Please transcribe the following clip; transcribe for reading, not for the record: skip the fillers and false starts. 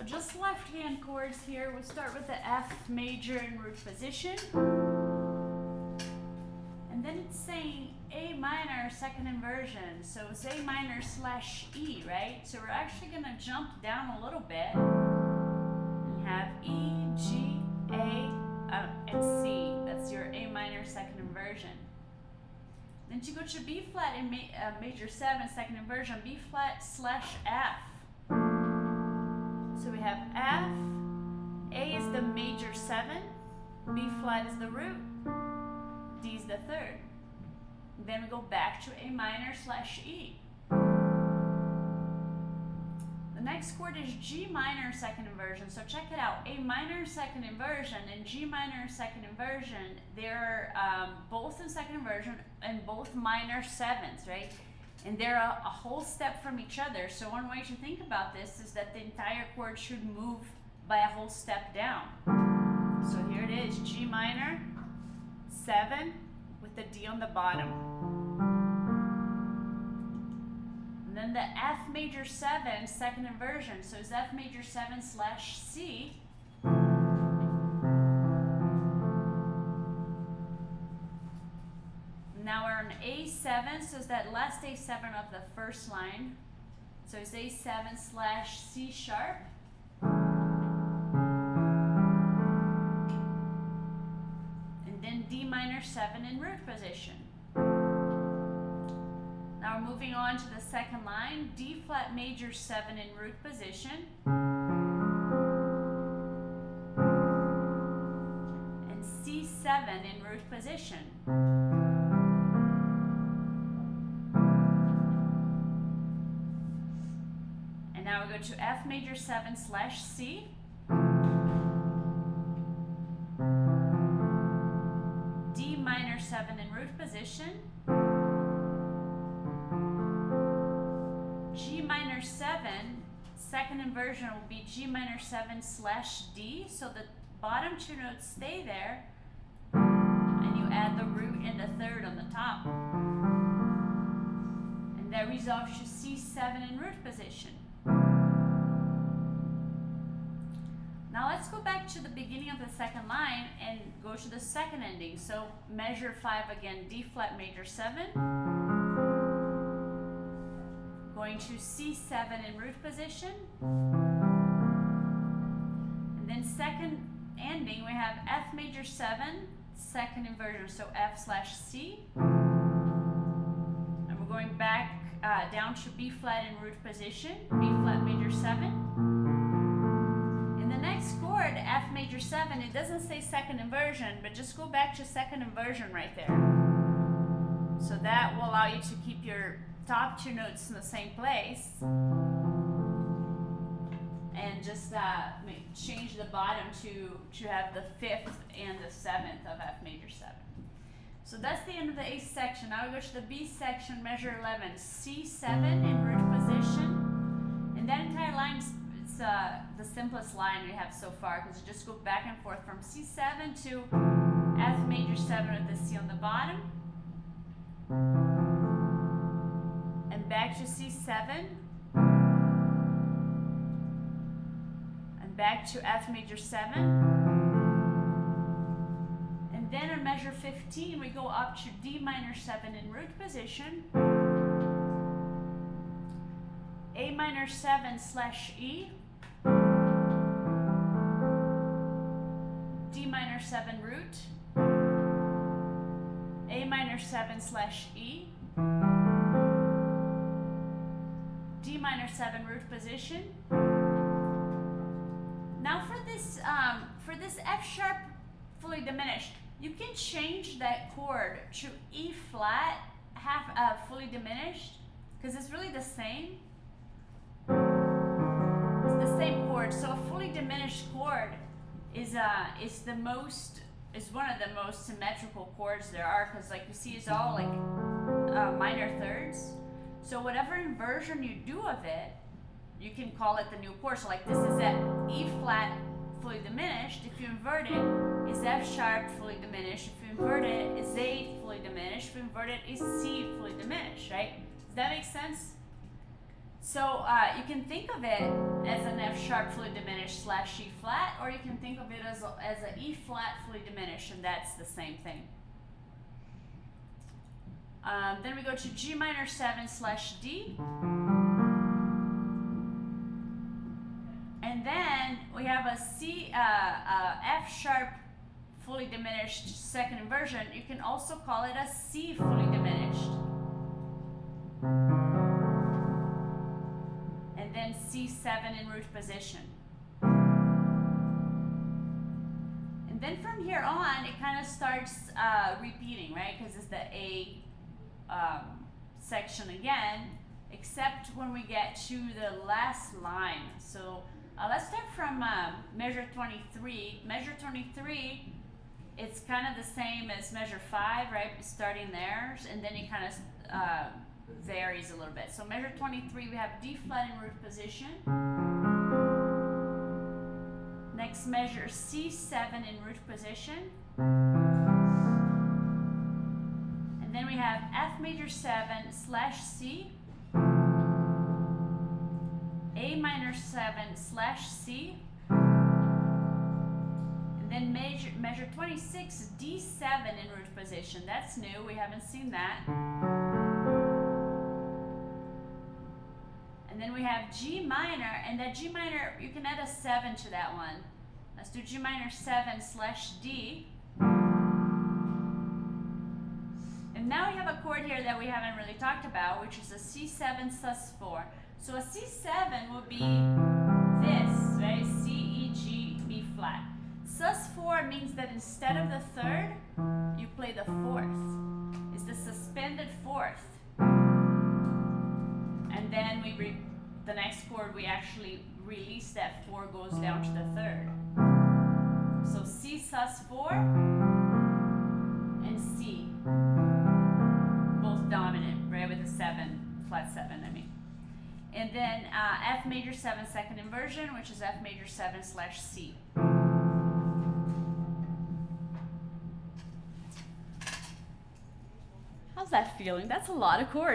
So just left-hand chords here. We'll start with the F major in root position. And then it's saying A minor second inversion. So it's A minor slash E, right? So we're actually going to jump down a little bit and have E, G, A, and C. That's your A minor second inversion. Then to go to B flat in major 7 second inversion, B flat slash F. So we have F, A is the major 7, B flat is the root, D is the third. Then we go back to A minor slash E. The next chord is G minor second inversion. So check it out. A minor second inversion and G minor second inversion, they're both in second inversion and both minor 7s, right? And they're a whole step from each other. So one way to think about this is that the entire chord should move by a whole step down. So here it is, G minor, 7 with the D on the bottom. And then the F major 7 second inversion. So it's F major 7 slash C. Now we're on A7, so it's that last A7 of the first line. So it's A7 slash C sharp. And then D minor 7 in root position. Now we're moving on to the second line, D flat major 7 in root position. And C7 in root position. And now we go to F major 7 slash C. D minor 7 in root position. G minor 7, second inversion will be G minor 7 slash D. So the bottom two notes stay there. And you add the root and the third on the top. And that resolves to C7 in root position. Now let's go back to the beginning of the second line and go to the second ending. So measure 5 again, D flat major 7. Going to C7 in root position. And then second ending, we have F major 7, second inversion, so F slash C. And we're going back down to B flat in root position, B flat major 7. In the next chord, F major 7, it doesn't say second inversion, but just go back to second inversion right there. So that will allow you to keep your top two notes in the same place. And just change the bottom to have the 5th and the 7th of F major 7. So that's the end of the A section. Now we go to the B section, measure 11, C7 in root position. And that entire line, it's the simplest line we have so far, because you just go back and forth from C7 to F major 7 with the C on the bottom. And back to C7. And back to F major 7. And then on measure 15, we go up to D minor 7 in root position. A minor 7 slash E. D minor 7 root. A minor 7 slash E. D minor 7 root position. Now for this F sharp fully diminished, you can change that chord to E flat half fully diminished, because it's really the same. It's the same chord. So a fully diminished chord is one of the most symmetrical chords there are, because like you see, it's all like minor thirds. So whatever inversion you do of it, you can call it the new chord. So like this is at E flat fully diminished. If you invert it, it's F sharp fully diminished. If you invert it, it's A fully diminished. If you invert it, it's C fully diminished, right? Does that make sense? So you can think of it as an F sharp fully diminished slash E flat, or you can think of it as an E flat fully diminished, and that's the same thing. Then we go to G minor 7 slash D. And then we have a F sharp fully diminished second inversion. You can also call it a C fully diminished. And then C7 in root position. And then from here on, it kind of starts repeating, right? Because it's the A section again, except when we get to the last line. So let's start from measure 23. Measure 23, it's kind of the same as measure 5, right? Starting there, and then it kind of varies a little bit. So measure 23, we have D flat in root position. Next measure C7 in root position. And then we have F major 7 slash C, A minor 7 slash C, and then measure 26 D7 in root position. That's new, we haven't seen that. And then we have G minor, and that G minor, you can add a 7 to that one. Let's do G minor 7 slash D. And now we have a chord here that we haven't really talked about, which is a C7 sus4. So a C7 would be this, right? C, E, G, B flat. Sus4 means that instead of the third, you play the fourth. It's the suspended fourth. And then the next chord, we actually release that 4 goes down to the third. So C sus4 and C, both dominant, right, with a 7, flat 7, I mean. And then F major 7 second inversion, which is F major 7 slash C. How's that feeling? That's a lot of chords.